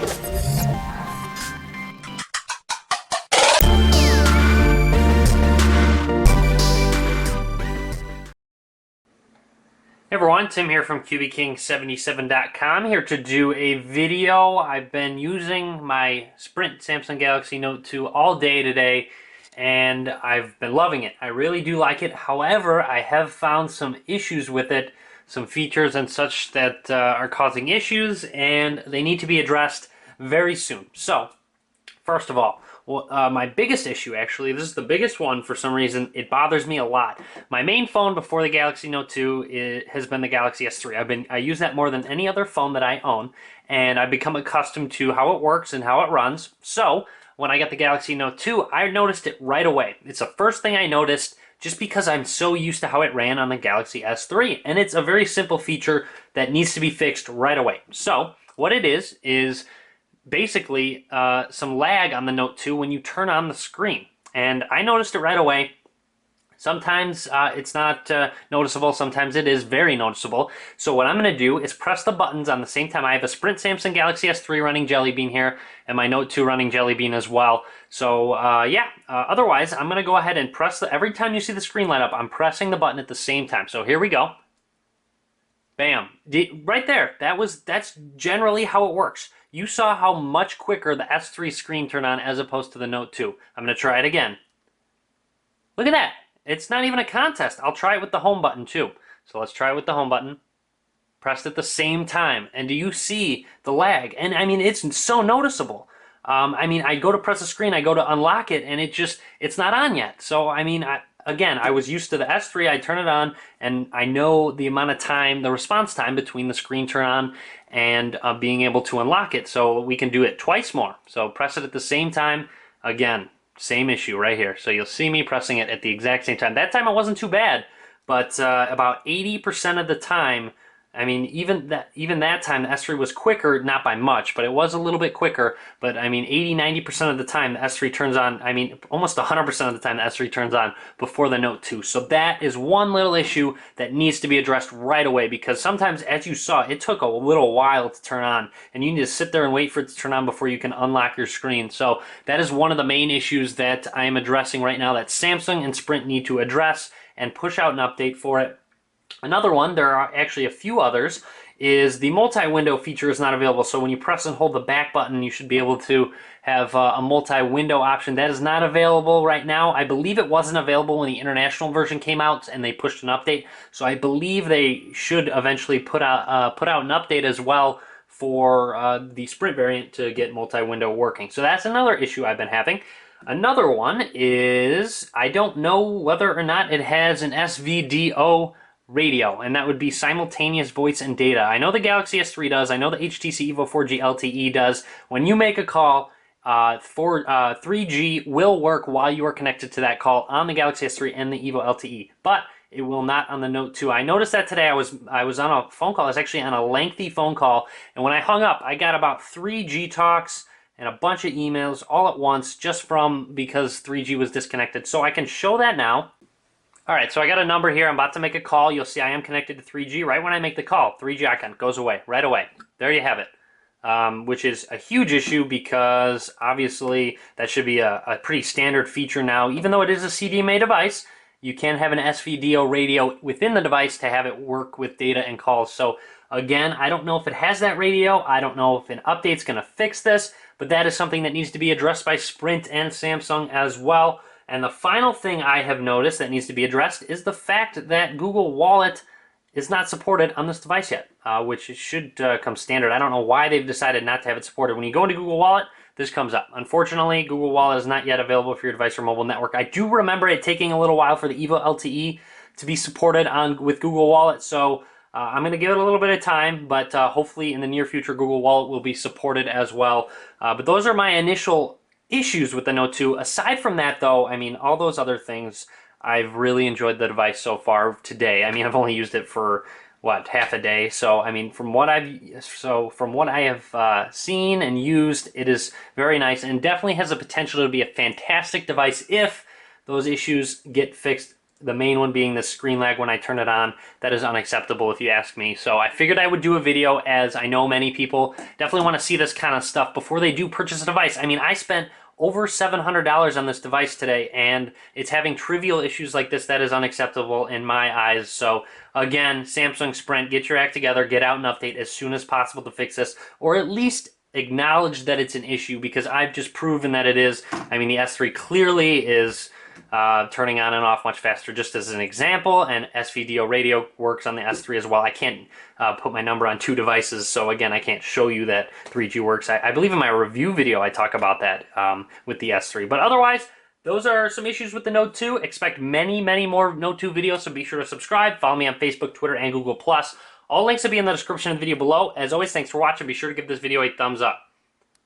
Hey everyone, Tim here from QBKing77.com, here to do a video. I've been using my Sprint Samsung Galaxy Note 2 all day today, and I've been loving it. I really do like it. However, I have found some issues with it, some features and such that are causing issues, and they need to be addressed very soon. So, first of all, my biggest issue, actually, this is the biggest one for some reason, it bothers me a lot. My main phone before the Galaxy Note 2 has been the Galaxy S3. I use that more than any other phone that I own, and I've become accustomed to how it works and how it runs. So, when I got the Galaxy Note 2, I noticed it right away. It's the first thing I noticed just because I'm so used to how it ran on the Galaxy S3, and it's a very simple feature that needs to be fixed right away. So, what it is basically some lag on the Note 2 when you turn on the screen. And I noticed it right away. Sometimes it's not noticeable, sometimes it is very noticeable. So what I'm going to do is press the buttons on the same time. I have a Sprint Samsung Galaxy S3 running Jelly Bean here, and my Note 2 running Jelly Bean as well. So otherwise I'm going to go ahead and press every time you see the screen light up, I'm pressing the button at the same time. So here we go. Bam. Right there. That's generally how it works. You saw how much quicker the S3 screen turned on as opposed to the Note 2. I'm going to try it again. Look at that. It's not even a contest. I'll try it with the home button too. So let's try it with the home button. Pressed at the same time. And do you see the lag? And I mean, it's so noticeable. I mean, I go to press the screen, I go to unlock it, and it's not on yet. So, I mean, again, I was used to the S3, I turn it on, and I know the amount of time, the response time between the screen turn on and being able to unlock it, so we can do it twice more. So press it at the same time. Again, same issue right here. So you'll see me pressing it at the exact same time. That time it wasn't too bad, but about 80% of the time, I mean, even that time, the S3 was quicker, not by much, but it was a little bit quicker. But I mean, 80–90% of the time, the S3 turns on, I mean, almost 100% of the time, the S3 turns on before the Note 2. So that is one little issue that needs to be addressed right away, because sometimes, as you saw, it took a little while to turn on, and you need to sit there and wait for it to turn on before you can unlock your screen. So that is one of the main issues that I am addressing right now that Samsung and Sprint need to address and push out an update for it. Another one, there are actually a few others, is the multi-window feature is not available. So when you press and hold the back button, you should be able to have a multi-window option. That is not available right now. I believe it wasn't available when the international version came out and they pushed an update. So I believe they should eventually put out an update as well for the Sprint variant to get multi-window working. So that's another issue I've been having. Another one is, I don't know whether or not it has an SVDO radio, and that would be simultaneous voice and data. I know the Galaxy S3 does. I know the HTC Evo 4G LTE does. When you make a call, 3G will work while you are connected to that call on the Galaxy S3 and the Evo LTE, but it will not on the Note 2. I noticed that today. I was on a phone call. I was actually on a lengthy phone call, and when I hung up, I got about 3G talks and a bunch of emails all at once just because 3G was disconnected. So I can show that now. All right, so I got a number here. I'm about to make a call. You'll see I am connected to 3G. Right when I make the call, 3G icon goes away right away. There you have it, which is a huge issue because obviously that should be a pretty standard feature now. Even though it is a CDMA device, you can have an SVDO radio within the device to have it work with data and calls. So again, I don't know if it has that radio. I don't know if an update's going to fix this, but that is something that needs to be addressed by Sprint and Samsung as well. And the final thing I have noticed that needs to be addressed is the fact that Google Wallet is not supported on this device yet, which should come standard. I don't know why they've decided not to have it supported. When you go into Google Wallet, this comes up. Unfortunately, Google Wallet is not yet available for your device or mobile network. I do remember it taking a little while for the Evo LTE to be supported with Google Wallet, so I'm going to give it a little bit of time, but hopefully in the near future, Google Wallet will be supported as well. But those are my initial issues with the Note 2. Aside from that, though, I mean, all those other things, I've really enjoyed the device so far today. I mean, I've only used it for, what, half a day? So, I mean, from what I have seen and used, it is very nice and definitely has the potential to be a fantastic device if those issues get fixed The main one being the screen lag when I turn it on. That is unacceptable if you ask me. So I figured I would do a video, as I know many people definitely want to see this kind of stuff before they do purchase a device. I mean, I spent over $700 on this device today, and it's having trivial issues like this. That is unacceptable in my eyes. So again, Samsung Sprint, get your act together, get out an update as soon as possible to fix this, or at least acknowledge that it's an issue, because I've just proven that it is. I mean, the S3 clearly is turning on and off much faster, just as an example, and SVDO radio works on the S3 as well. I can't put my number on two devices, so again, I can't show you that 3G works. I believe in my review video I talk about that with the S3, but otherwise, those are some issues with the Note 2. Expect many, many more Note 2 videos, so be sure to subscribe. Follow me on Facebook, Twitter, and Google+. All links will be in the description of the video below. As always, thanks for watching. Be sure to give this video a thumbs up.